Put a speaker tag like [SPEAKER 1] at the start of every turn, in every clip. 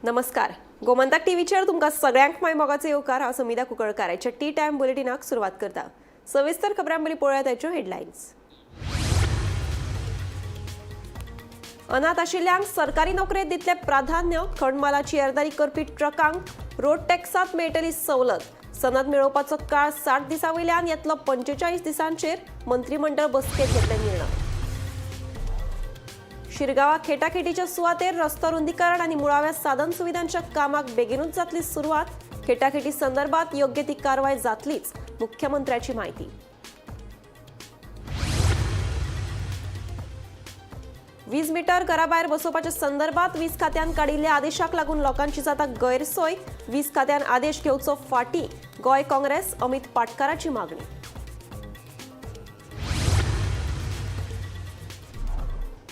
[SPEAKER 1] नमस्कार. गोमंतक टीव्हीचेर तुमकां सगळ्यांक माय मोगाचो येवकार. हांव समिता कुंकळकाराच्या टी टायम बुलेटिनाक सुरवात करता. सविस्तर खबरां पयलीं पळोवया ताच्यो हेडलायन्स. अनाथ आशिल्ल्यांक सरकारी नोकरेंत दितले प्राधान्य. खणमालाची येरादारी करपी ट्रकांक रोड टॅक्सांत मेळटली सवलत. सनद मेळोवपाचो काळ 60 दिसां वयल्यान येतलो 45 दिसांचेर. मंत्रिमंडळ बसकेंत घेतले निर्णय. शिरगांवा खेटाखेटीच्या सुवातेर रस्तो रुंदीकरण आनी मुळाव्या साधन सुविधांच्या कामाक बेगीनूच जातली सुरवात. खेटाखेटी संदर्भात योग्य ती कारवाय जातलीच, मुख्यमंत्र्याची माहिती. वीज मीटर घराबाहेर बसोवपाच्या संदर्भात वीज खात्यान काडिल्ल्या आदेशाक लागून लोकांची जाता गैरसोय. वीज खात्यान आदेश घेवचो फाटीं. गोंय काँग्रेस अमित पाटकाराची मागणी.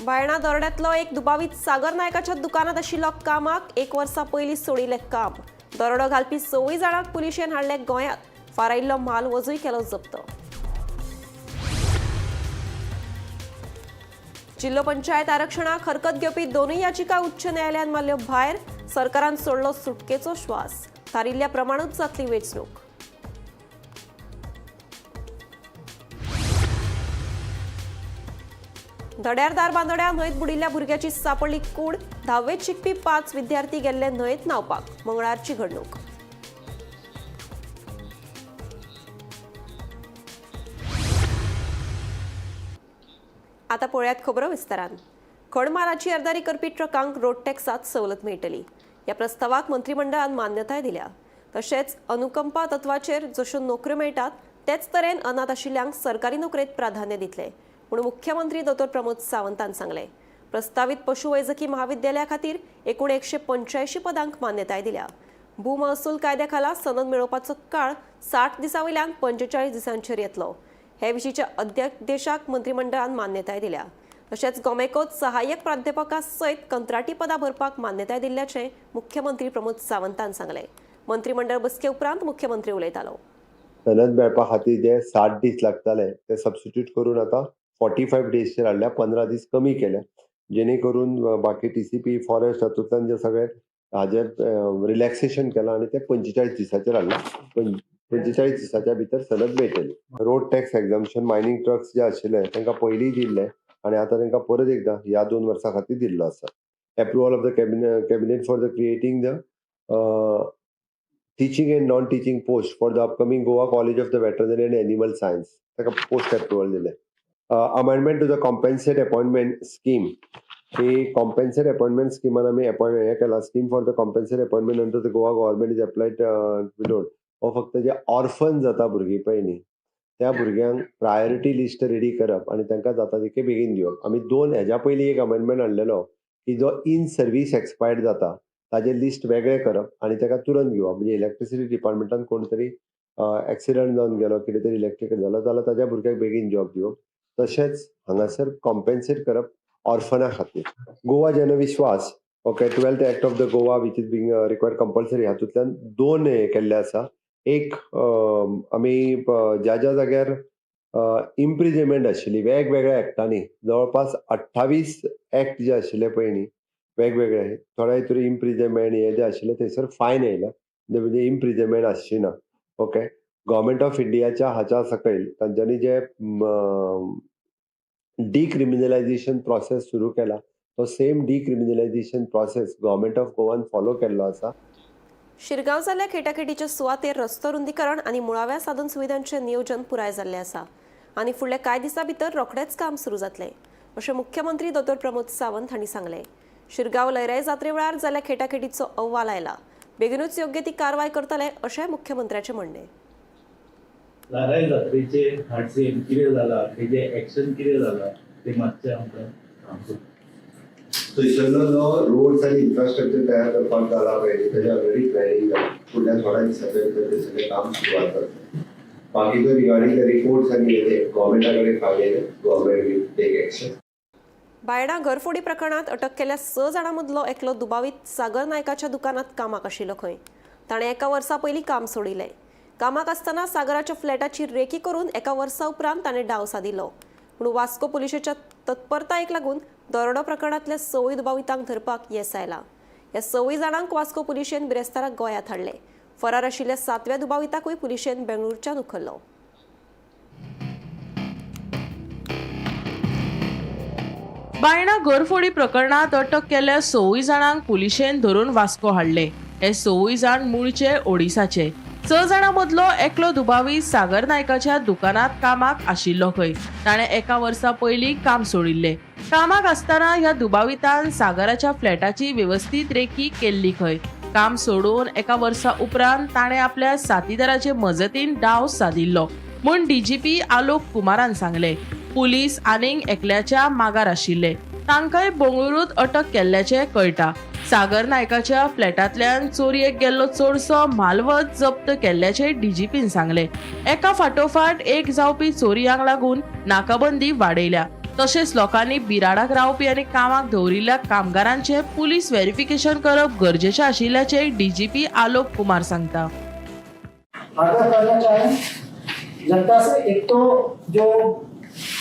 [SPEAKER 1] बायणा दरोड्यांतलो एक दुबावीत सागर नायकाच्या दुकानात आशिल्लो कामाक 1 वर्सा पयलीं सोडिल्लें काम. दरोडो घालपी 6 जाणांक पुलिशेन हाडले गोंयांत. फारायिल्लो माल वजूय केलो जप्त. जिल्लो पंचायत आरक्षणाक हरकत घेवपी 2 याचिका उच्च न्यायालयान मारल्यो भायर. सरकारान सोडलो सुटकेचो श्वास. थारिल्ल्या प्रमाणूच जातली वेंचणूक. धड्यारदार बांदोड्या न्हंयत बुडिल्ल्या भुरग्याची सापडली कूड. 10वेत शिकपी 5 विद्यार्थी गेल्ले न्हंयत न्हावपाक. मंगळारची घडणूक. आता पळयात खबरो विस्तारान. खणमालाची येरादारी करपी ट्रकांक रोड टॅक्सांत सवलत मेळटली. ह्या प्रस्तावाक मंत्रिमंडळान मान्यताय दिल्या. तशेंच अनुकंपा तत्वाचेर जश्यो नोकऱ्यो मेळटात तेच तरेन अनाथ आशिल्ल्यांक सरकारी नोकरेंत प्राधान्य दितले म्हूण मुख्यमंत्री डॉ. प्रमोद सावंतान सांगले. प्रस्तावित पशुवैजकी महाविद्यालया खातीर एकूण 185 पदांक मान्यताय दिल्या. भूमहसूल कायद्या खाला सनद मेळोवपाचो काळ 60 दिसां वयल्यान 45 दिसांचेर येतलो. हे विशींच्या अध्यादेशाक मंत्रिमंडळान मान्यताय दिल्या. तशेंच गोमेकोत सहाय्यक प्राध्यापका सयत कंत्राटी पदां भरपाक मान्यताय दिल्ल्याचें मुख्यमंत्री प्रमोद सावंतान सांगले. मंत्रिमंडळ बसके उपरांत मुख्यमंत्री उलयतालो.
[SPEAKER 2] सनद मेळपा खातीर जे 60 दीस लागताले ते सबस्टिट्यूट करून आता 45 डेजचेर हाडल्या. 15 दीस कमी केल्या, जेणे करून बाकी टीसीपी फॉरेस्ट हातूंतल्यान जे सगळे हाजे रिलॅक्सेशन केलां आनी ते 45 दिसाचेर हाडला. 45 दिसाच्या भितर सनद मेळटली. रोड टॅक्स एक्झम्पशन मायनिंग ट्रक्स जे आशिल्ले तांकां पयलीं दिल्ले आनी आतां तांकां परत एकदां ह्या 2 वर्सां खातीर दिल्लो आसा. Approval of the cabinet for the creating the teaching and non-teaching post for the upcoming Goa College of the Veterinary and Animal Science. ताका post approval दिले. Amendment to the compensate appointment scheme. He compensate appointment scheme आमी हे केला. Scheme for the compensate appointment under the Goa government is applied below. हो फक्त जे orphan जाता भुरगीं पळय न्ही त्या भुरग्यांक प्रायोरिटी लिस्ट रेडी करप आनी तांकां जाता तितके बेगीन दिवप. आमी 2 हेज्या पयलीं एक अमेंडमेंट हाडलेलो की जो इन सर्वीस एक्सपायर्ड जाता ताजे लिस्ट वेगळे करप आनी ताका तुरंत घेवप. म्हणजे इलेक्ट्रिसिटी डिपार्टमेंटान कोण तरी एक्सिडंट जावन गेलो, कितें तरी इलेक्ट्रिकल जालो जाल्यार ताज्या भुरग्याक बेगीन जॉब दिवप. तशेंच हांगासर कॉम्पेन्सेट करप ऑर्फना खातीर. Goa Jan Vishwas okay 12th act of the Goa which is being required compulsory हातूंतल्यान 2 हे केल्ले आसा. एक आमी ज्या जाग्यार इम्प्रिजमेंट आशिल्ली वेगवेगळ्या एक्टांनी जवळपास 28 एक्ट जे आशिल्ले पळय न्ही वेगवेगळे थोड्या हितूर इम्प्रिजमेंट हे जे आशिल्ले थंयसर फायन येयला. म्हणजे इम्प्रिजमेंट आसची ना. ओके गव्हर्मेंट ऑफ इंडियाच्या हाच्या सकयल तांच्यांनी जे डिक्रिमिनलायझेशन प्रोसेस सुरू केला तो सेम डिक्रिमिनलायझेशन प्रोसेस गव्हर्मेंट ऑफ गोवान फॉलो केल्लो आसा.
[SPEAKER 1] शिरगांव जाल्ल्या खेटाखेटीच्या सुवातेर रस्तो रुंदीकरण आनी मुळाव्या साधन सुविधांचें नियोजन पुराय जाल्लें आसा आनी फुडल्या कांय दिसां भितर रोखडेंच काम सुरू जातलें अशें मुख्यमंत्री डॉ. प्रमोद सावंत हांणी सांगलें. शिरगांव लयराई जात्रे वेळार जाल्ल्या खेटाखेटीचो अहवाल आयला. बेगीनूच योग्य ती कारवाय करतले अशें मुख्यमंत्र्याचें म्हणणें.
[SPEAKER 3] लयराई जात्रेचे हाडसेन कितें जाला, तेजे एक्शन कितें जाला ते मातशें आमकां सांगू.
[SPEAKER 2] थंयसरलो जो रोड्स आनी इन्फ्रास्ट्रक्चर तयार करपाक जाला पळय तेजे ऑलरेडी प्लॅनिंग जाला. फुडल्या थोड्या दिसांच्या भितर ते सगळें काम सुरवात जातलें. बाकीचो रिगार्डिंग द रिपोर्ट्स आनी हे गव्हर्मेंटा कडेन फावले government will take action.
[SPEAKER 1] Baina घरफोडी प्रकरणात अटक केल्ल्या 6 जाणां मदलो एकलो दुबावीत सागर नायकाच्या दुकानात कामाक आशिल्लो खंय. ताणें 1 वर्सा पयलीं काम सोडिल्लें. कामाक आसतना सागराच्या फ्लॅटाची रेकी करून 1 वर्सा उपरांत ताणें डाव सादिल्लो. म्हणून वास्को पुलिशेच्या तत्परतायेक लागून दरोडो प्रकरणांतल्या 6 दुबावितांक धरपाक येस आयला. ह्या 26 जाणांक वास्को पुलिशेन बिरेस्ताराक गोंयांत हाडले. फरार आशिल्ल्या 7व्या दुबाविताकूय पुलिशेन बेंगळूरच्यान उखल्लो.
[SPEAKER 4] बायणा घरफोडी प्रकरणात अटक केल्ल्या 26 जाणांक पुलिशेन धरून वास्को हाडले. हे 26 जाण मूळचे ओडिसाचे. 6 जाणां मदलो एकलो दुबावी सागर नायकाच्या दुकानात कामाक आशिल्लो खंय. ताणें एका वर्सा पयलीं काम सोडिल्ले. कामाक आसतना ह्या दुबावितान सागराच्या फ्लॅटाची वेवस्थीत रेकी केल्ली खंय. काम सोडून एका वर्सा उपरांत ताणें आपल्या साथीदाराचे मजतीन डाव साधिल्लो म्हूण डीजीपी आलोक कुमारान सांगले. पुलीस आनीक एकल्याच्या मागार आशिल्ले. तांकांय बंगळुरूत अटक केल्ल्याचे कळटा. सागर नायकाच्या फ्लॅटांतल्यान चोरयेक गेल्लो चडसो म्हालवत जप्त केल्ल्याचे डीजीपीन सांगले. एका फाटोफाट एक जावपी चोरयांक लागून नाकाबंदी वाडयल्या. तशेंच लोकांनी बिराडाक रावपी आनी कामाक दवरिल्ल्या कामगारांचे पुलीस व्हेरिफिकेशन करप गरजेचें आशिल्ल्याचे डीजीपी आलोक कुमार सांगता.
[SPEAKER 5] आग्रह करना चाहें जनता से, एक तो जो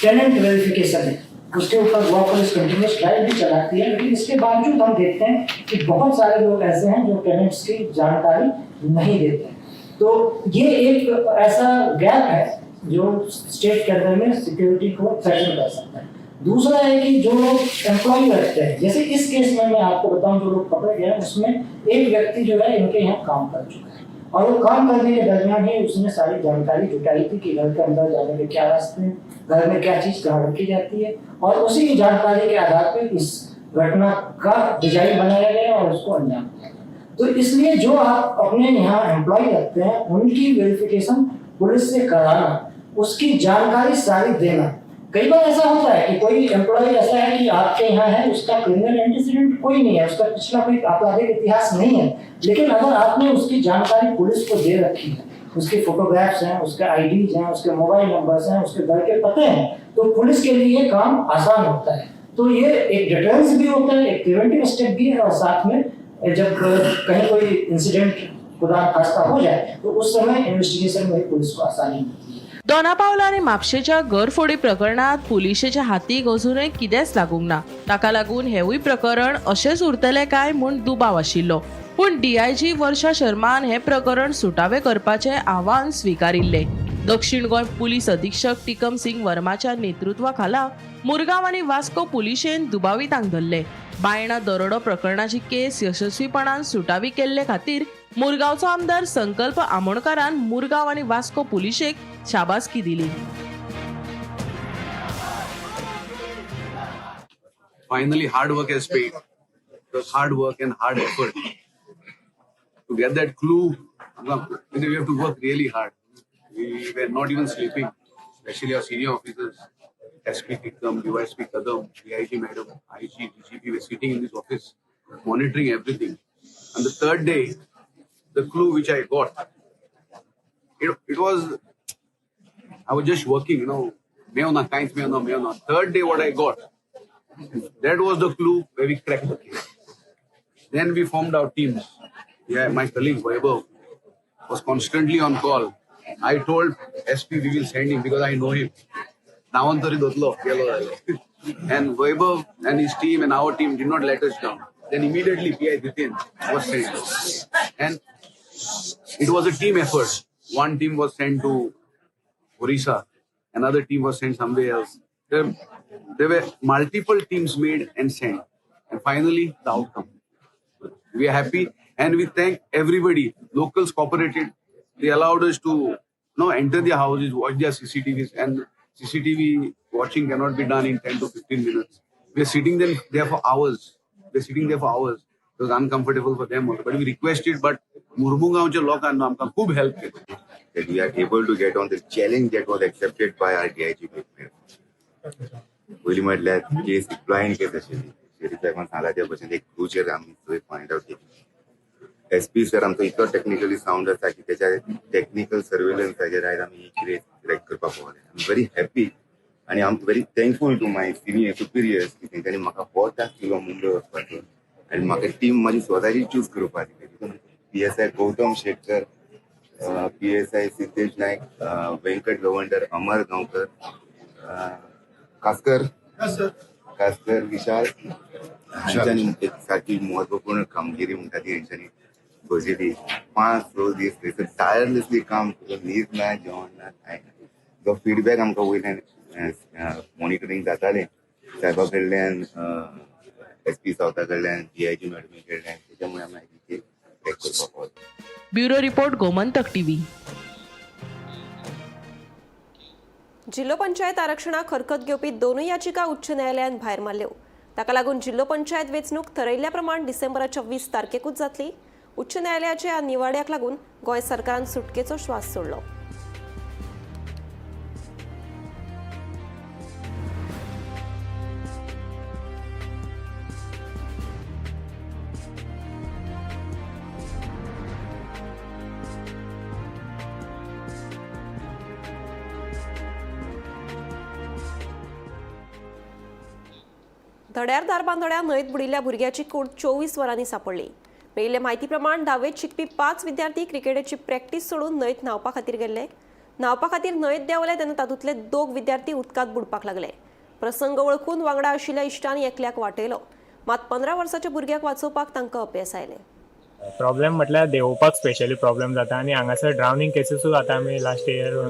[SPEAKER 5] टेनेंट वेरिफिकेशन है उसके ऊपर ब्लॉक पुलिस कंटिन्यूस ड्राइव भी चलाती है, लेकिन इसके बावजूद हम देखते हैं कि बहुत सारे लोग ऐसे हैं जो टेनेंट्स की जानकारी नहीं देते हैं. तो ये एक ऐसा गैप है जो स्टेट के अंदर में सिक्योरिटी को थ्रेटन कर सकता है. दूसरा है कि जो लोग एम्प्लॉय रखते हैं, जैसे इस केस में मैं आपको बताऊं, जो लोग पकड़े गए उसमें एक व्यक्ति जो है इनके यहाँ काम कर चुका है और वो काम करने के दरमियान ही उसने सारी जानकारी जुटाई थी कि घर के अंदर जाने के क्या रास्ते हैं, घर में क्या चीज कहाँ रखी जाती है, और उसी की जानकारी के आधार पर इस घटना का डिजाइन बनाया गया और उसको अंजाम दिया गया. तो इसलिए जो आप अपने यहाँ एम्प्लॉय रखते हैं उनकी वेरिफिकेशन पुलिस से कराना, उसकी जानकारी सारी देना. कई बार ऐसा होता है कि कोई एम्प्लॉय ऐसा है कि आपके यहाँ है, उसका क्रिमिनल एंटीसीडेंट कोई नहीं है, उसका पिछला कोई आपराधिक इतिहास नहीं है, लेकिन अगर आपने उसकी जानकारी पुलिस को दे रखी है, उसके फोटोग्राफ्स हैं, उसके आईडीज हैं, उसके मोबाइल नंबर्स हैं, उसके घर के पते हैं, तो पुलिस के लिए ये काम आसान होता है. तो ये एक डिटेल्स भी होता है, एक प्रिवेंटिव स्टेप भी है, और साथ में जब कहीं कोई इंसिडेंट खुदा खास्ता हो जाए तो उस समय इन्वेस्टिगेशन में पुलिस को आसानी होती है.
[SPEAKER 4] दोनापावला आनी म्हापशेच्या घरफोडी प्रकरणात पुलिशेच्या हातीक अजूनय कितेंच लागूंक ना. ताका लागून हेवूय प्रकरण अशेंच उरतलें काय म्हूण दुबाव आशिल्लो. पूण डीआयजी वर्षा शर्मान हे प्रकरण सुटावे करपाचे आव्हान स्विकारिल्ले. दक्षिण गोंय पुलीस अधीक्षक टिकम सिंग वर्माच्या नेतृत्वाखाला मुरगांव आनी वास्को पुलिशेन दुबावितांक धरले. बायणा दरोडो प्रकरणाची केस यशस्वीपणान सुटावी केल्ले खातीर मुरगांवचो आमदार संकल्प आमोणकारान मुरगांव आनी वास्को पुलिशेक शाबासकी दिली.
[SPEAKER 6] Finally, hard work has paid. It was hard work and hard effort to get that clue. We have to work really hard. We were not even sleeping, especially our senior officers, SP Tikam, USP Kadam, DIG Madam, IG, DGP were sitting in this office, monitoring everything. And the third day, the clue which I got, it was, I was just working, Third day, what I got, that was the clue where we cracked the case. Then we formed our teams. Yeah, my colleague Vaibhav was constantly on call. I told SP we will send him because I know him. And Vaibhav and his team and our team did not let us down. Then immediately PI Dithin was sent. And it was a team effort. One team was sent to Orissa, another team was sent somewhere else. There were multiple teams made and sent. And finally, the outcome. We are happy and we thank everybody. Locals cooperated. They allowed us to enter their houses, watch their CCTVs. And CCTV watching cannot be done in 10 to 15 minutes. We are sitting there for hours. It was uncomfortable for them also. But we requested, but Murmungaonच्या लोकांना आमकां खूब help केली.
[SPEAKER 7] That we are able to get on the challenge that was accepted by our DIG. पयलीं म्हटल्यार केस blind केस आशिल्ली. शेरी साहेबान सांगला त्या भशेन एक क्रूचर आमी थंय फायंड आउट केली. SP सर आमचो इतलो टेक्निकली साउंड आसा की त्याच्या टेक्निकल सर्वेलन्साचेर आयज आमी ही क्रॅक करपाक पावले. आय एम व्हेरी हॅपी आनी I am very thankful to my senior superiors की तेंच्यांनी म्हाका हो टास्क दिलो मुंबय वचपाचो आनी म्हाका टीम म्हाजी स्वताची चूज करपाक दिली. PSI गौतम शेटकर, PSI सिद्धेश नायक, वेंकट गवंडर, अमर गांवकर, कासकर विशाल हांच्यांनी एक सारकी म्हत्वपूर्ण कामगिरी म्हणटा ती हेंच्यांनी बजयली. 5-6 दीस थंयसर टायरलेसली काम करून न्हीद ना जेवण ना कांय ना. जो फीडबॅक आमकां वयल्यान मॉनिटरींग जातालें साहेबा कडल्यान SP सावथा कडल्यान DIG मॅडमी कडल्यान त्याच्यामुळे आमी हे ट्रॅक करपाक पावले.
[SPEAKER 4] Bureau report Gomantak TV.
[SPEAKER 1] जिल्लो पंचायत आरक्षणाक हरकत घेवपी दोनूय याचिका उच्च न्यायालयान भायर मारल्यो. ताका लागून जिल्लो पंचायत वेंचणूक थरयल्ल्या प्रमाण डिसेंबराच्या 20 तारखेकूच जातली. उच्च न्यायालयाच्या ह्या निवाड्याक लागून गोंय सरकारान सुटकेचो श्वास सोडलो. धड्यार दारबांदोड्या न्हंयत बुडिल्ल्या भुरग्याची कूड 24 वरांनी सापडली. मेळिल्ले म्हायती प्रमाण 10वेंत शिकपी 5 विद्यार्थी क्रिकेटीची प्रॅक्टीस सोडून न्हंयत न्हावपा खातीर गेल्ले. न्हावपा खातीर न्हंयत देंवले तेन्ना तातूंतले 2 विद्यार्थी उदकांत बुडपाक लागले. प्रसंग वळखून वांगडा आशिल्ल्या इश्टांनी एकल्याक वाटयलो. मात 15 वर्साच्या भुरग्याक वाचोवपाक तांकां अपेस आयले.
[SPEAKER 8] प्रॉब्लेम म्हटल्यार देंवोवपाक स्पेशली प्रॉब्लेम जाता आनी हांगासर ड्रावनींग केसीसूय जाता. आमी लास्ट इयर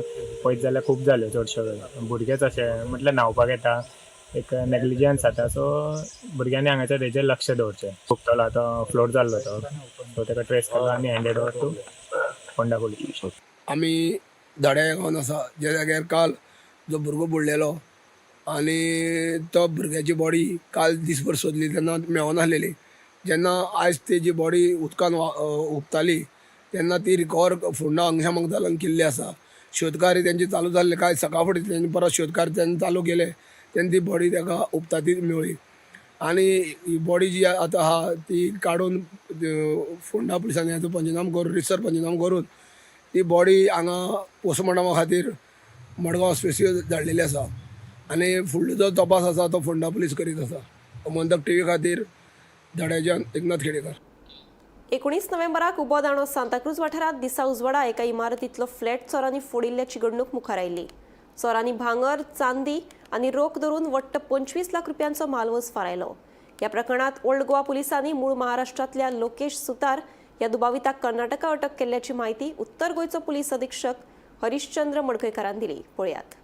[SPEAKER 8] पळयत जाल्यार खूब जाल्यो चडश्यो भुरगेच अशे म्हटल्यार न्हावपाक येता एक नेग्लिजन्स जाता. सो भुरग्यांनी हांगासर तेजेर लक्ष दवरचें. खुबतलो आतां फ्लोट जाल्लो तो सो ताका ट्रेस केलो आनी handed over to Ponda police.
[SPEAKER 9] आमी धड्या गांवांत आसा ज्या जाग्यार काल जो भुरगो बुडलेलो आनी तो भुरग्याची बॉडी काल दिसभर सोदली तेन्ना मेळोनासलेली. जेन्ना आयज तेजी बॉडी उदकान उपताली तेन्ना ती रिकवर फोंडा अग्निशामक दलान केल्ली आसा. शोधकार्य तेंचे चालू जाल्ले. कांय सकाळ फुडें तेंचे परत शोधकार्य तेन्ना चालू केले तेन्ना ती बॉडी ताका उपता ती मेळ्ळी. आनी ही बॉडी जी आतां आहा ती काडून फोंडा पुलिसांनी हातूंत पंचनाम करून रिसर पंचनाम करून ती बॉडी हांगा पोस्टमॉर्टमा खातीर मडगांव हॉस्पिटल धाडलेली आसा. आनी फुडलो जो तपास आसा तो फोंडा पुलीस करीत आसा. गोमंतक टीव्ही खातीर धड्याच्यान एकनाथ खेडेकर.
[SPEAKER 1] 19 नोव्हेंबराक उबो दांडो सांताक्रूज वाठारांत दिसा उजवाडा एका इमारतींतलो फ्लॅट चोरांनी फोडिल्ल्याची घडणूक मुखार आयिल्ली. चोरांनी भांगर, चांदी आनी रोख धरून वट्ट 25 लाख रुपयांचो मालवस फारायलो. ह्या प्रकरणात ओल्ड गोवा पुलिसांनी मूळ महाराष्ट्रांतल्या लोकेश सुतार ह्या दुबाविताक कर्नाटका अटक केल्ल्याची माहिती उत्तर गोंयचो पुलीस अधीक्षक हरिश्चंद्र मडकयकारान दिली. पळयात.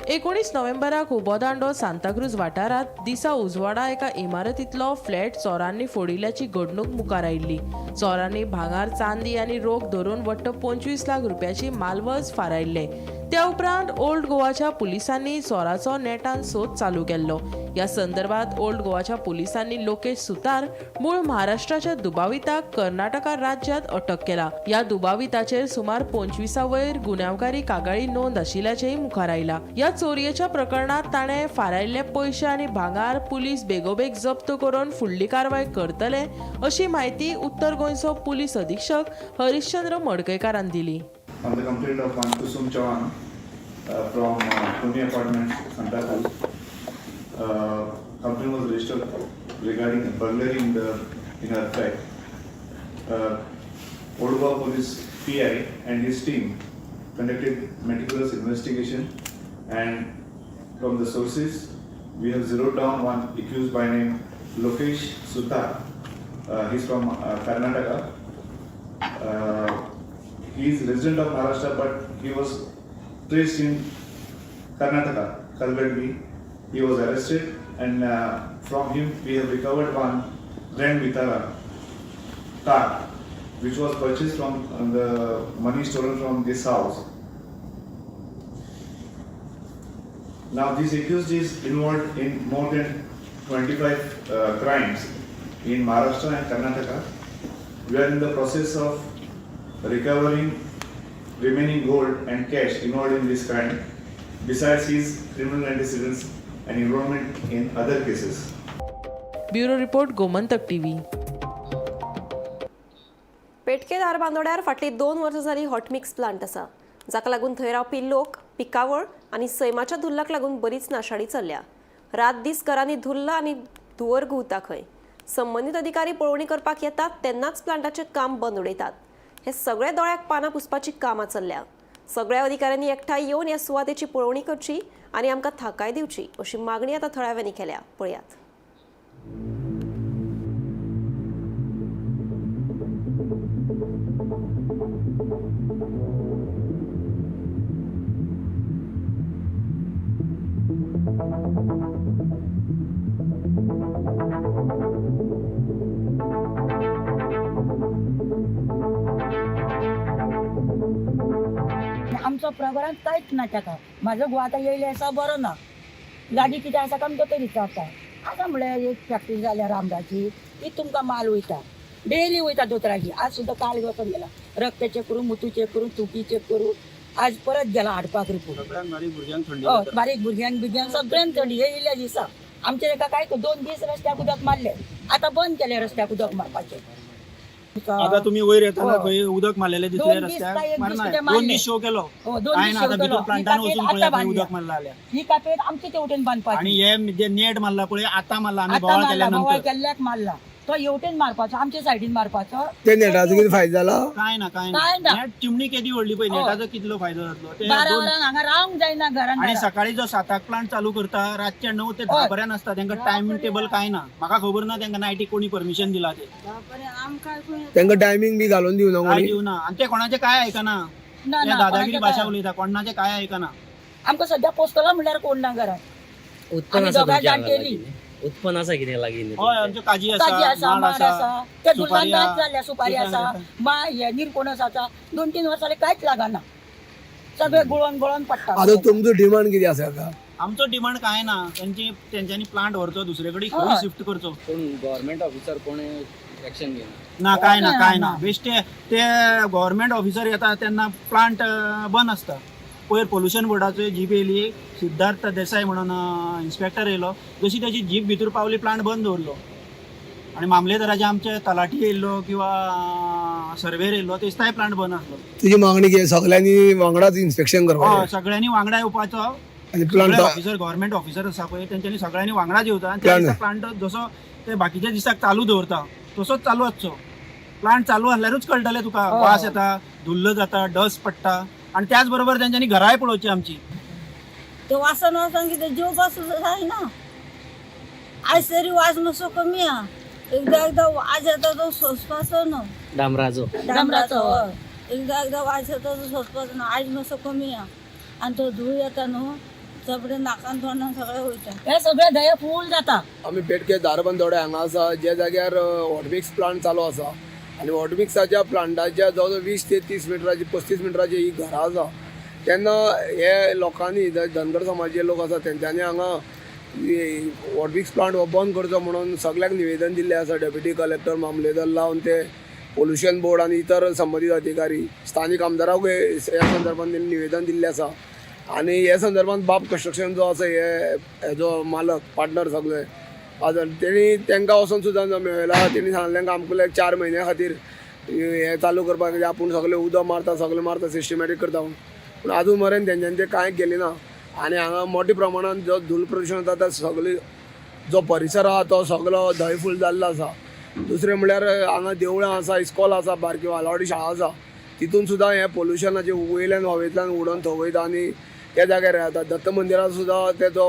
[SPEAKER 4] 19 नोव्हेंबराक उबो दांडो सांताक्रूज वाठारांत दिसा उजवाडा एका इमारतींतलो फ्लॅट चोरांनी फोडिल्ल्याची घडणूक मुखार आयिल्ली. चोरांनी भांगार, चांदी आनी रोख धरून वट्ट 25 लाख रुपयाची मालवस फारायल्ले. त्या उपरांत ओल्ड गोवाच्या पुलिसांनी चोराचो नेटान सोद चालू केल्लो. ह्या संदर्भात ओल्ड गोवाच्या पुलिसांनी लोकेश सुतार मूळ महाराष्ट्राच्या दुबाविताक कर्नाटका राज्यांत अटक केला. ह्या दुबाविताचेर सुमार 25 वयर गुन्यांवकारी कागाळी नोंद आशिल्ल्याचेय मुखार आयला. ह्या चोरयेच्या प्रकरणात ताणें फारायल्ले पयशे आनी भांगार पुलीस बेगोबेग जप्त करून फुडली कारवाय करतले अशी माहिती उत्तर गोंयचो पुलीस अधीक्षक हरिश्चंद्र मडकयकारान दिली.
[SPEAKER 10] On the complaint of one Kusum Chauhan from Pune Apartments, Santa Cruz, complaint was registered regarding burglary in her flat. Old Goa Police PI and his team conducted meticulous investigation, and from the sources we have zeroed down one accused by name Lokesh Sutar. He's from Karnataka. He is resident of Maharashtra, but he was traced in Karnataka, Kalgadvi. He was arrested, and from him we have recovered one Grand Vitara car, which was purchased from the money stolen from this house. Now, this accused is involved in more than 25 crimes in Maharashtra and Karnataka. We are in the process of recovering remaining gold and cash involved in this crime, besides his criminal antecedents and involvement in other cases.
[SPEAKER 4] Bureau report Gomantak TV.
[SPEAKER 1] पेटके दारबांदोड्यार फाटली 2 वर्सां जाली hot mix plant आसा, जाका लागून थंय रावपी लोक पिकावळ आनी सैमाच्या धुल्लाक लागून बरीच नाशाडी चल्ल्या. रात दीस घरांनी धुल्ल आनी धुंवर घुंवता खंय. संबंदीत अधिकारी पळोवणी करपाक येतात तेन्नाच प्लांटाचें काम बंद उडयतात. हे सगळे दोळ्याक पानां पुसपाची कामां चल्ल्या. सगळ्या अधिकाऱ्यांनी एकठांय येवन ह्या सुवातेची पळोवणी करची आनी आमकां थाकाय दिवची अशी मागणी आतां थळाव्यांनी केल्या. पळयात.
[SPEAKER 11] आमचो प्रोग्राम कांयच ना ताका. म्हाजो घोव आतां येयले आसा बरो ना, गाडी कितें आसा काय तो विचारता. आतां म्हळ्यार एक फॅक्टरी जाल्या रामदाची, ती तुमकां माल वयता, डेली वयता दोतोराची. आज सुद्दां काल वचून गेला, रक्त चेक करून, मुतू चेक करून, तुकी चेक करून, आज परत गेला हाडपाक रिपोर्ट. बारीक भुरग्यांक सगळ्यांक थंडी येयल्या दिसा. आमच्या एका काय 2 दीस रस्त्याक उदक मारले, आतां बंद केले रस्त्याक उदक मारपाचें.
[SPEAKER 12] आता तुम्ही वयर येताना खंय उदक मारलेले दिसले रस्त्याक मारना 2 दीस शो केलो काय ना आता भितर प्लांटान वचून पळया खंय उदक मारला जाल्यार
[SPEAKER 11] ही कापेट आमची तेवटेन बांदपाची
[SPEAKER 12] आणि हे जे नेट मारला पळय आता मारला आम्ही बोवाळ केल्यानंतर
[SPEAKER 11] केल्ल्याक मारला तो येवटेन मारपाचो आमच्या सायडीन मारपाचो.
[SPEAKER 9] ते नेटाचो कितें फायदो जाला?
[SPEAKER 12] काय ना नेट चिमणी केदी व्हडली पळय नेटाचो कितलो फायदो जातलो ते
[SPEAKER 11] 12 वरांक हांगा रावंक जायना घरान.
[SPEAKER 12] आणि सकाळी जो 7 प्लांट चालू करता रातचे 9 ते 10 पर्यंत आसता तांकां टायम टेबल काय ना. म्हाका खबर ना तांकां नायटी कोणी परमिशन दिला ते
[SPEAKER 9] तांकां टायमिंग बी घालून दिवना
[SPEAKER 12] काय
[SPEAKER 9] कोणी?
[SPEAKER 12] दिवना आणि ते कोणाचे काय आयकना. ते दादागिरी भाषा उलयता कोणाचे काय आयकना.
[SPEAKER 11] आमकां सध्या पोस्टला म्हणल्यार कोण ना घरान.
[SPEAKER 13] उत्पन्न
[SPEAKER 11] आमी दोगां जाणटेली
[SPEAKER 13] उत्पन्न आसा कितें लागीं
[SPEAKER 12] हय आमचे काजी
[SPEAKER 11] काजी आसा, माड आसा, त्या
[SPEAKER 12] सुपारी
[SPEAKER 11] दुल्लान
[SPEAKER 12] आसा,
[SPEAKER 11] जाल्ल्या सुपारी आसा, हे निरपणस आसा. 2-3 वर्सां जाले कांयच लागना, सगळे गुळोन पडटा.
[SPEAKER 9] आता तुमचो डिमांड कितें आसा का?
[SPEAKER 12] आमचो डिमांड काय ना त्यांच्यानी प्लांट व्हरचो दुसरे कडेन खंय शिफ्ट करचो.
[SPEAKER 13] गव्हर्नमेंट ऑफिसर कोण एक्शन घेना
[SPEAKER 12] ना काय ना बेश्टे ते गव्हर्नमेंट ऑफिसर येता तेन्ना प्लांट बंद आसता. पयर पोल्युशन बोर्डाचो जीप येयली, सिद्धार्थ देसाई म्हणून इन्स्पेक्टर येयलो, जशी त्याची जीप भितर पावली प्लांट बंद दवरलो. आणि मामलेदाराचे आमचे तलाठी येयल्लो किंवा सर्वेर येयल्लो तेस्ताय प्लांट बंद आसलो.
[SPEAKER 9] तुजी मागणी कितें? सगळ्यांनी वांगडाच इन्स्पेक्शन करपाचें
[SPEAKER 12] सगळ्यांनी वांगडा येवपाचो.
[SPEAKER 9] आनी प्लांट
[SPEAKER 12] ऑफिसर गव्हर्नमेंट ऑफिसर आसा पळय तेंच्यांनी सगळ्यांनी वांगडाच येवता आनी त्या दिसा प्लांट जसो ते बाकीच्या दिसाक चालू दवरता तसोच चालू आसचो. प्लांट चालू आसल्यारूच कळटलें तुका वास येता, धुल्ल जाता, डस्ट पडटा. आणि त्याच बरोबर त्यांच्यानी घराय पळोवची आमची.
[SPEAKER 11] ते वासान कितें जेवपाक सुद्दां जायना. आयज तरी वास मातसो कमी आहा. एकदा वाज येता तो सोंसपाचो न्हू.
[SPEAKER 13] डांबराचो
[SPEAKER 11] एकदा वाज येता तो सोंसपाचो न्हू. आयज मातसो कमी आहा. आनी तो धूळ येता न्हू सगळे नाकान तोंडान सगळें वयता. हे सगळे दये फूल जाता.
[SPEAKER 9] आमी पेटके दारबंदोडे हांगा आसा जे जाग्यार वॉटमिक्स प्लांट चालू आसा आनी वॉटमिक्साच्या प्लांटाच्या जवळ 20 ते 30 मिटराची 35 मिटराची ही घरां आसा. तेन्ना हे लोकांनी धनगर समाजाचे लोक आसा तेंच्यांनी हांगा वॉटमिक्स प्लांट हो बंद करचो म्हणून सगळ्यांक निवेदन दिल्लें आसा. डेप्युटी कलेक्टर मामलेदार लावन ते पोल्युशन बोर्ड आनी इतर संबंदीत अधिकारी स्थानीक आमदाराकूय ह्या संदर्भात निवेदन दिल्लें आसा. आनी हे संदर्भात बाप कन्स्ट्रक्शन जो आसा हेजो मालक पार्टनर सगळे तेणी तांकां वचून सुद्दां मेळयला. तेणी सांगलें आमकां 4 म्हयन्या खातीर हे चालू करपाक आपूण सगळें उदक मारता सिस्टमॅटीक करता पूण आजून मेरेन तेंच्यांनी तें कांय केलें ना. आनी हांगा मोठ्या प्रमाणात जो धूल प्रदूशण जाता सगळे जो परिसर आहा तो सगळो धयफूल जाल्लो आसा. दुसरें म्हणल्यार हांगा देवळां आसा, इस्कॉल आसा, बारकी वालावडी शाळा आसा, तितून सुद्दां हें पोल्युशनाचे वयल्यान हवेंतल्यान उडोवन थंय वयता आनी त्या जाग्यार येता. दत्त मंदिरात सुद्दां तेजो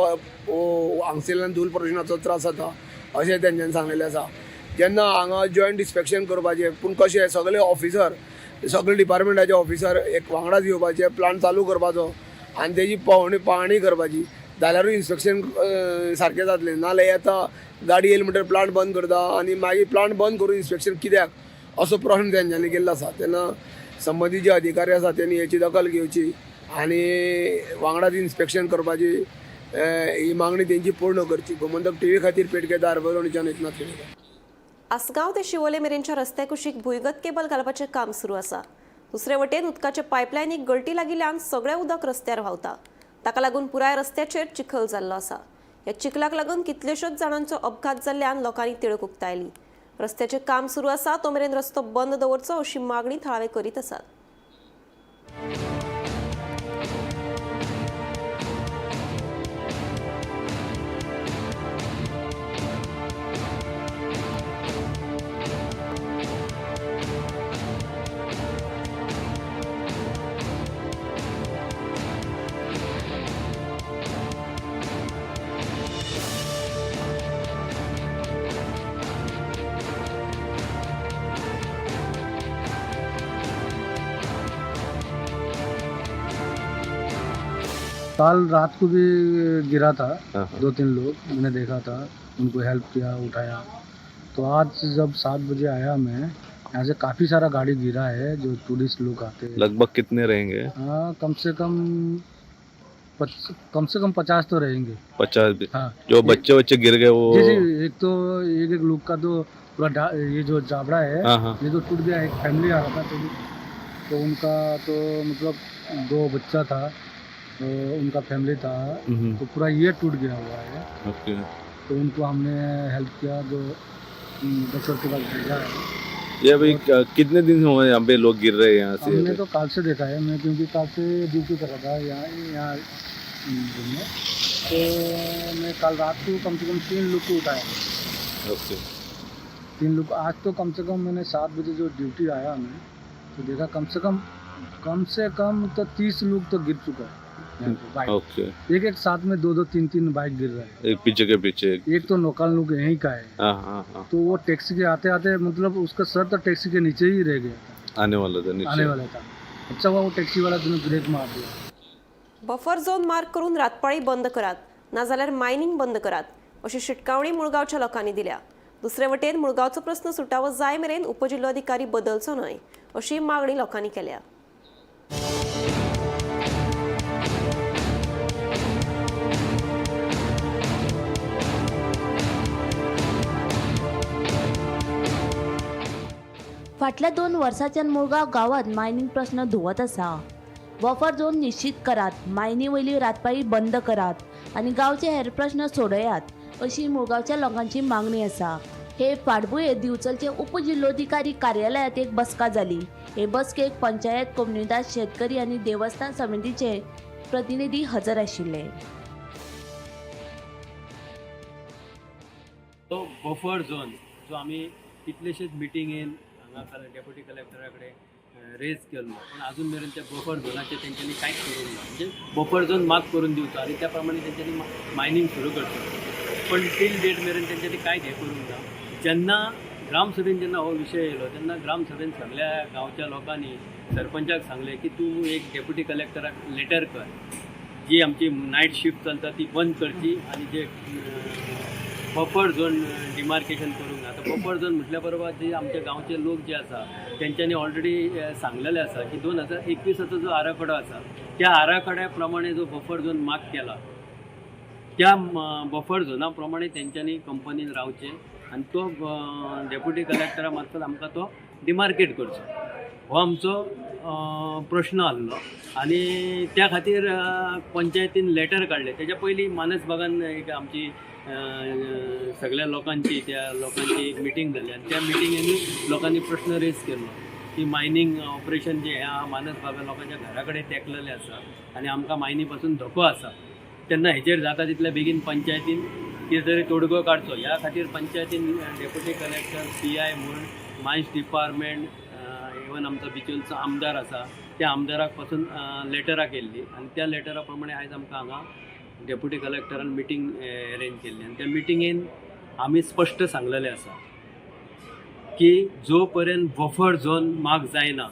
[SPEAKER 9] हांगसरल्यान धूल प्रदूशणाचो त्रास जाता अशें तेंच्यांनी सांगलेलें आसा. जेन्ना हांगा जॉयंट इन्स्पेक्शन करपाचें पूण कशें सगळे ऑफिसर सगळे डिपार्टमेंटाचे ऑफिसर एक वांगडाच येवपाचे, प्लांट चालू करपाचो आनी तेजी पाहणी करपाची जाल्यारूय इन्स्पेक्शन सारकें जातलें. नाल्यार येता गाडी येयली म्हणटकीर प्लांट बंद करता आनी मागीर प्लांट बंद करून इन्स्पेक्शन कित्याक असो प्रश्न तेंच्यांनी केल्लो आसा. तेन्ना संबंदीत जे अधिकारी आसा तेणी हेची दखल घेवची आनी वांगडाच इन्स्पेक्शन करपाची ही मागणी तेंची पूर्ण करची. गोमंतक टीव्ही खातीर पेटके दारबंदोडेच्यान एकनाथ केळेकर.
[SPEAKER 1] आसगांव ते शिवोले मेरेनच्या रस्त्या कुशीक भुंयगत केबल घालपाचें काम सुरू आसा. दुसरे वटेन उदकाचे पायपलायनीक गळटी लागिल्ल्यान सगळें उदक रस्त्यार व्हांवता. ताका लागून पुराय रस्त्याचेर चिखल जाल्लो आसा. ह्या चिखलाक लागून कितलेशोच जाणांचो अपघात जाल्ल्यान लोकांनी तिळक उक्तायली. रस्त्याचें काम सुरू आसा तो मेरेन रस्तो बंद दवरचो अशी मागणी थळावे करीत आसात.
[SPEAKER 12] कल रात को भी गिरा था,
[SPEAKER 14] हाँ।
[SPEAKER 12] 2-3 लोग मैंने देखा था, उनको हेल्प किया, उठाया। तो आज जब 7 बजे आया मैं, यहाँ से काफ़ी सारा गाड़ी गिरा है जो टूरिस्ट लोग आते हैं।
[SPEAKER 14] लगभग कितने रहेंगे?
[SPEAKER 12] हाँ, कम से कम 50 तो रहेंगे।
[SPEAKER 14] 50 भी?
[SPEAKER 12] हाँ।
[SPEAKER 14] जो बच्चे गिर गए वो?
[SPEAKER 12] जी जी, एक लोग का तो पूरा ये जो जाबड़ा है,
[SPEAKER 14] हाँ हाँ।
[SPEAKER 12] ये तो टूट गया। एक फैमिली आ रहा था तो उनका तो मतलब 2 बच्चा था, तो उनका फैमिली था, तो पूरा ये टूट गया हुआ है।
[SPEAKER 14] ओके।
[SPEAKER 12] तो उनको हमने हेल्प किया, जो डॉक्टर के पास भेजा है।
[SPEAKER 14] ये अभी कितने दिन हुए यहाँ पे लोग गिर रहे हैं यहाँ से?
[SPEAKER 12] हमने तो कल से देखा है, मैं क्योंकि कल से ड्यूटी कर रहा था यहाँ में, तो मैं कल रात को कम से कम 3 लोग को उठाया।
[SPEAKER 14] ओके।
[SPEAKER 12] 3 लोग। आज तो कम से कम मैंने 7 बजे जो ड्यूटी आया मैं, तो देखा कम से कम तो 30 लोग तो गिर चुका है यहाँ पे बाइक।
[SPEAKER 14] ओके।
[SPEAKER 12] एक साथ में 2-2, 3-3 बाइक गिर रहा है,
[SPEAKER 14] एक पीछे के पीछे।
[SPEAKER 12] एक तो लोकल लोग यहीं का है।
[SPEAKER 14] हाँ हाँ हाँ।
[SPEAKER 12] तो वो टैक्सी के आते आते मतलब उसका सर तो टैक्सी के नीचे ही रह गया था,
[SPEAKER 14] आने वाला था।
[SPEAKER 12] अच्छा हुआ वो टॅक्सी वाला तुम्ही ब्रेक मार दिया।
[SPEAKER 1] बफर झोन मार्क करून रातपाळी बंद करात, नाजाल्यार मायनिंग बंद करात, अशी शिटकावणी मुळगावच्या लोकांनी दिल्या. दुसरे वटेन मुळगावचो प्रश्न सुटावो जाय मेरेन उपजिल्लोधिकारी बदलचो न्हय, अशी मागणी लोकांनी केल्या.
[SPEAKER 15] फाटल्या 2 वर्सांच्यान मुळगाव गावात मायनिंग प्रश्न धुवत आसा. बफर झोन निश्चित करात, मायनी वयली रातपाळी बंद करात आनी गांवचे हेर प्रश्न सोडयात, अशी मुळगावच्या लोकांची मागणी आसा. हे फाटभुंयेर दिवचलचे उपजिल्लोधिकारी कार्यालयात एक बसका जाली. हे बसकेक पंचायत, कोमनिदाद, शेतकरी आनी देवस्थान समितीचे प्रतिनिधी हजर आशिल्ले.
[SPEAKER 13] तो बफर झोन जो आम्ही कितलेशेच मिटिंगेन हांगा डेप्युटी कलेक्टराकडे रेज केलो, पण अजून मेरेन त्या बफर झोनाचे तेंच्यांनी कांयच करूंक ना. म्हणजे बफर झोन मार्क करून दिवचो आनी त्या प्रमाणे तेंच्यांनी मायनिंग सुरू करचो, पण टील डेट मेरेन तेंच्यांनी कांयच हें करूंक ना. जेन्ना ग्रामसभेन जेन्ना हो विशय येयलो तेन्ना ग्रामसभेन सगळ्या गांवच्या लोकांनी सरपंचाक सांगलें की तूं एक डेप्युटी कलेक्टराक लेटर कर, जी आमची नायट शिफ्ट चलता ती बंद करची आनी जे बफर झोन डिमार्केशन करूंक ना. आता बफर झोन म्हटल्या बरोबर जे आमचे गांवचे लोक जे आसा तेंच्यांनी ऑलरेडी सांगलेलें आसा की 2021 जो आराखडो आसा त्या आराखड्या प्रमाणे जो बफर झोन मार्क केला त्या बफर झोना प्रमाणे तेंच्यांनी कंपनीन रावचें आनी तो डेप्युटी कलेक्टरा मार्फत आमकां तो डिमार्केट करचो, हो आमचो प्रश्न आसलो. आनी त्या खातीर पंचायतीन लेटर काडलें. तेच्या पयलीं मानस बागान एक आमची सगळ्या लोकांची एक मिटींग जाली आनी त्या मिटिंगेनी लोकांनी प्रश्न रेज केलो की मायनिंग ऑपरेशन जे ह्या मानस बागा लोकांच्या घरा कडेन तेंकलेलें आसा आनी आमकां मायनी पासून धोको आसा. तेन्ना हेचेर जाता तितल्या बेगीन पंचायतीन कितें तरी तोडगो काडचो. ह्या खातीर पंचायतीन डेप्युटी कलेक्टर, PI म्हूण, मायन्स डिपार्टमेंट, इवन आमचो बिचोलचो आमदार आसा त्या आमदाराक पासून लेटरां केल्ली आनी त्या लेटरा प्रमाणे आयज आमकां हांगा डेप्युटी कलेक्टरान मिटींग अरेंज केल्ली आनी त्या मिटिंगेन आमी स्पश्ट सांगलेलें आसा की जो पर्यंत बफर झोन मार्क जायना,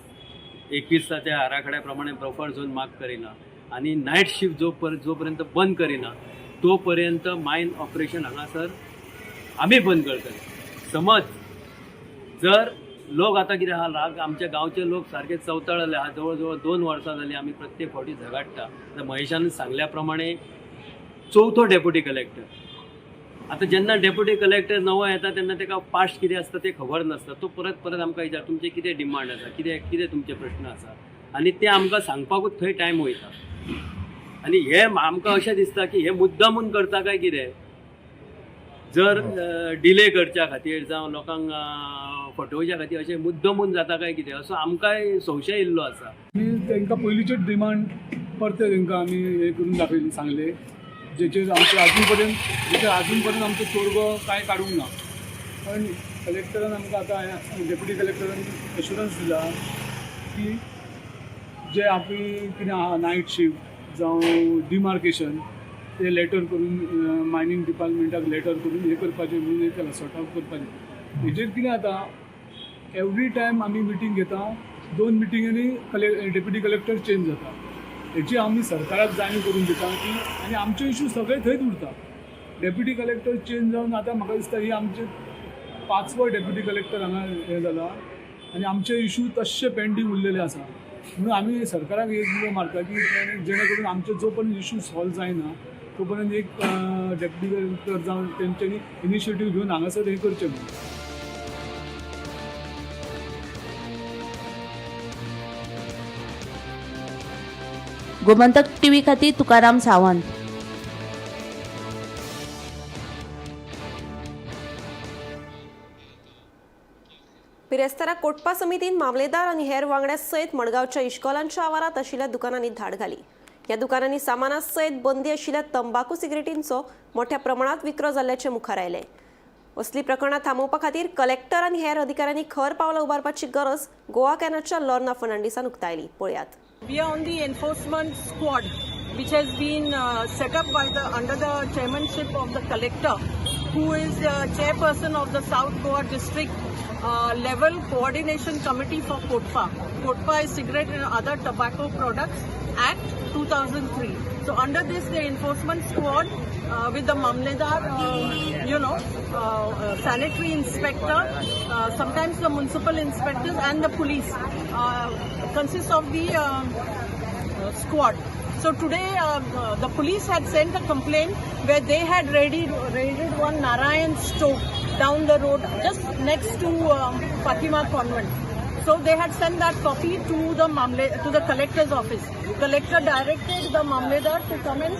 [SPEAKER 13] 21 आराखड्या प्रमाणे बफर झोन मार्क करिना आनी नायट शिफ्ट जो पर्यंत बंद करिना तो पर्यंत मायन ऑपरेशन हांगासर आमी बंद करतले. समज जर लोक आतां कितें आहा, आमच्या गांवचे लोक सारके चवताळले आहा, जवळ जवळ 2 वर्सां जालीं आमी प्रत्येक फावटी झगडटा. आतां महेशान सांगल्या प्रमाणे 4थो डेप्युटी कलेक्टर. आता जेन्ना डेप्युटी कलेक्टर नवो येता तेन्ना ताका पास्ट कितें आसता तें खबर नासता. तो परत आमकां विचार तुमचे कितें डिमांड आसा, कितें तुमचे प्रश्न आसा आनी ते आमकां सांगपाकूच थंय टायम वयता. आनी हे आमकां अशें दिसता की हे मुद्दामून करता काय कितें, जर डिले करच्या खातीर जावं लोकांक फटोवच्या खातीर अशें मुद्दामून जाता काय कितें असो आमकांय संशय येयल्लो आसा.
[SPEAKER 9] तांकां पयलींचेच डिमांड परते तांकां आमी हे करून दाखयले, सांगले, जेचेर आमचे अजून आमचो तोडगो कांय काडूंक ना. पण कलेक्टरान आमकां आतां डेप्युटी कलेक्टरान एश्युरन्स दिला की जे आमी कितें आहा नायट शिफ्ट जावं डिमार्केशन ते लेटर करून मायनिंग डिपार्टमेंटाक लेटर करून हे करपाचें म्हणून हे केलां, सॉर्ट आउट करपाचें. हेजेर कितें जाता, एवरी टायम आमी मिटींग घेता, 2 मिटिंगांनी डेप्युटी कलेक्टर चेंज जाता.
[SPEAKER 16] हेची आमी सरकाराक जाणीव करून दिता की आनी आमचे इश्यू सगळे थंयच उरता. डेप्युटी कलेक्टर चेंज जावन आतां म्हाका दिसता ही आमचे 5वो डेप्युटी कलेक्टर हांगा हें जाला आनी आमचे इश्यू तशे पेंडींग उरलेले आसा. म्हणून आमी सरकाराक एक उलो मारता की जेणे करून आमचे जो पर्यंत इश्यू सॉल्व जायना तो पर्यंत एक डेप्युटी कलेक्टर जावन तेंच्यांनी इनिशिएटीव घेवन हांगासर हें करचें म्हणून.
[SPEAKER 15] गोमंतक टीव्ही खातीर तुकाराम सावंत.
[SPEAKER 1] बिरेस्तारा कोटपा समितीन मामलेदार आनी हेर वांगड्या सयत मडगांवच्या इश्कॉलांच्या आवारात आशिल्ल्या दुकानांनी धाड घाली. ह्या दुकानांनी सामाना सयत बंदी आशिल्ल्या तंबाखू सिगरेटींचो मोठ्या प्रमाणात विक्रो जाल्ल्याचे मुखार आयले. असली प्रकरणां थांबोवपा खातीर कलेक्टर आनी हेर अधिकाऱ्यांनी खर पावलां उबारपाची गरज गोवा कॅनाच्या लॉर्ना फर्नांडिसान उक्तायली. पळयात.
[SPEAKER 17] We are on the enforcement squad, which has been set up by under the chairmanship of the collector, who is chairperson of the South Goa District level coordination committee for KOTPA. KOTPA is Cigarette and Other Tobacco Products Act 2003. So under this, the enforcement squad with the Mamledar, sanitary inspector, sometimes the municipal inspectors and the police consists of the squad. So today the police had sent a complaint where they had raided one Narayan store down the road just next to Fatima Convent. So they had sent that copy to the collector's office. Collector directed the Mamledar to come and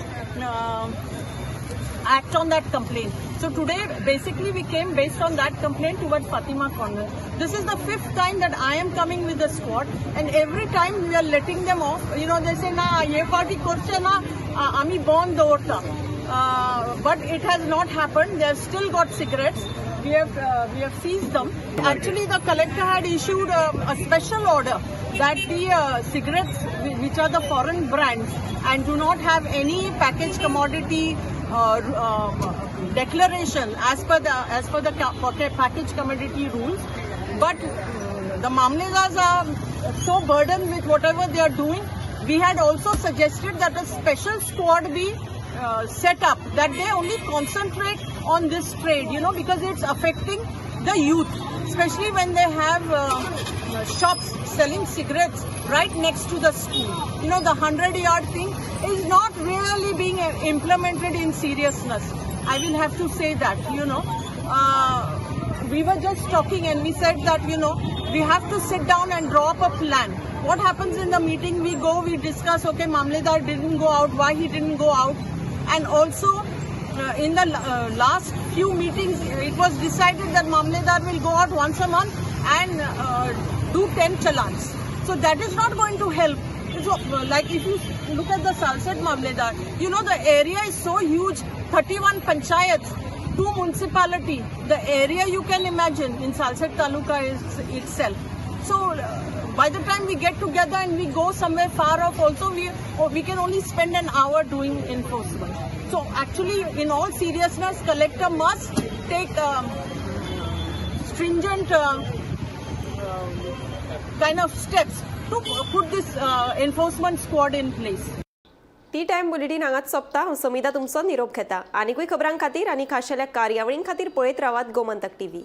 [SPEAKER 17] act on that complaint. So today basically we came based on that complaint towards Fatima Convent. This is the 5th time that I am coming with the squad, and every time we are letting them off. They say na ye party korche na ami bond dorta, but it has not happened. They have still got cigarettes. We have seized them. Actually the collector had issued a special order that the cigarettes which are the foreign brands and do not have any package commodity declaration as per the package commodity rules, but the Mamledars are so burdened with whatever they are doing. We had also suggested that a special squad be set up, that they only concentrate on this trade, because it's affecting the youth, especially when they have shops selling cigarettes right next to the school. The 100-yard thing is not really being implemented in seriousness. I will have to say that, we were just talking and we said that, we have to sit down and draw up a plan. What happens in the meeting? We go, we discuss, okay, Mamledar didn't go out, why he didn't go out. And also, in the last few meetings, it was decided that Mamledar will go out once a month and do 10 challans. So that is not going to help. So, like if you look at the Salsett Mamledar, the area is so huge, 31 panchayats, 2 municipality. The area you can imagine in Salsett Taluka is itself. So by the time we get together and we go somewhere far off also, we can only spend an hour doing enforcement. So actually, in all seriousness, collector must take stringent kind of steps to put this enforcement squad in place.
[SPEAKER 1] T time bulletin हांगाच सोंपता. हांव समिता तुमचो निरोप घेता. आनीकूय खबरां खातीर आनी खाशेल्या कार्यावळीं खातीर पळयत रावात Gomantak TV.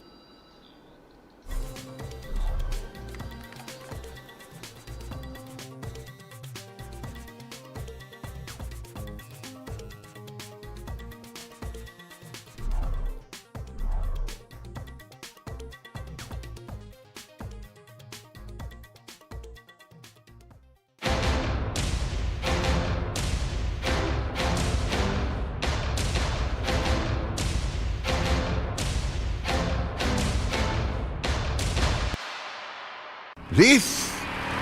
[SPEAKER 18] This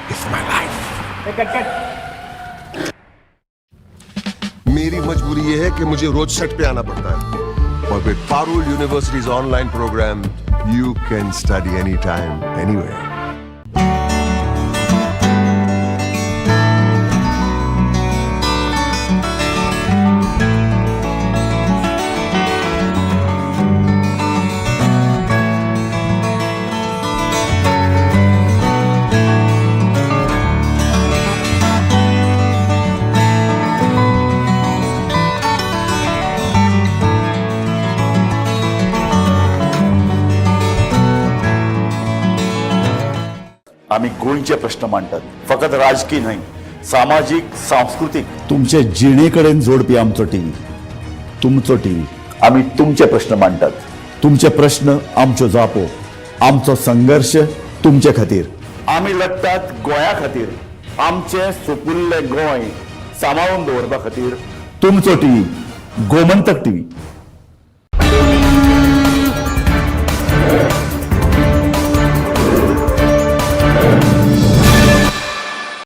[SPEAKER 18] is my life. मेरी मजबूरी ये है कि मुझे रोज सेट पे आना पड़ता है और with Parul universities online program you can study any time anywhere.
[SPEAKER 19] आम्ही गोंयचे प्रश्न मांडटात, फकत राजकीय न्हय, सामाजीक सांस्कृतिक.
[SPEAKER 20] तुमचे जिणेकडेन जोडपी आमचो टीव्ही, तुमचो टीव्ही.
[SPEAKER 19] आम्ही तुमचे प्रश्न मांडटात.
[SPEAKER 20] तुमचे प्रश्न आमच्यो जापो, आमचो संघर्ष तुमचे खातीर.
[SPEAKER 19] आम्ही लढतात गोंया खातीर, आमचे सोपुल्ले गोंय सांबाळून दवरपा खातीर.
[SPEAKER 20] तुमचो टीव्ही, गोमंतक टीव्ही.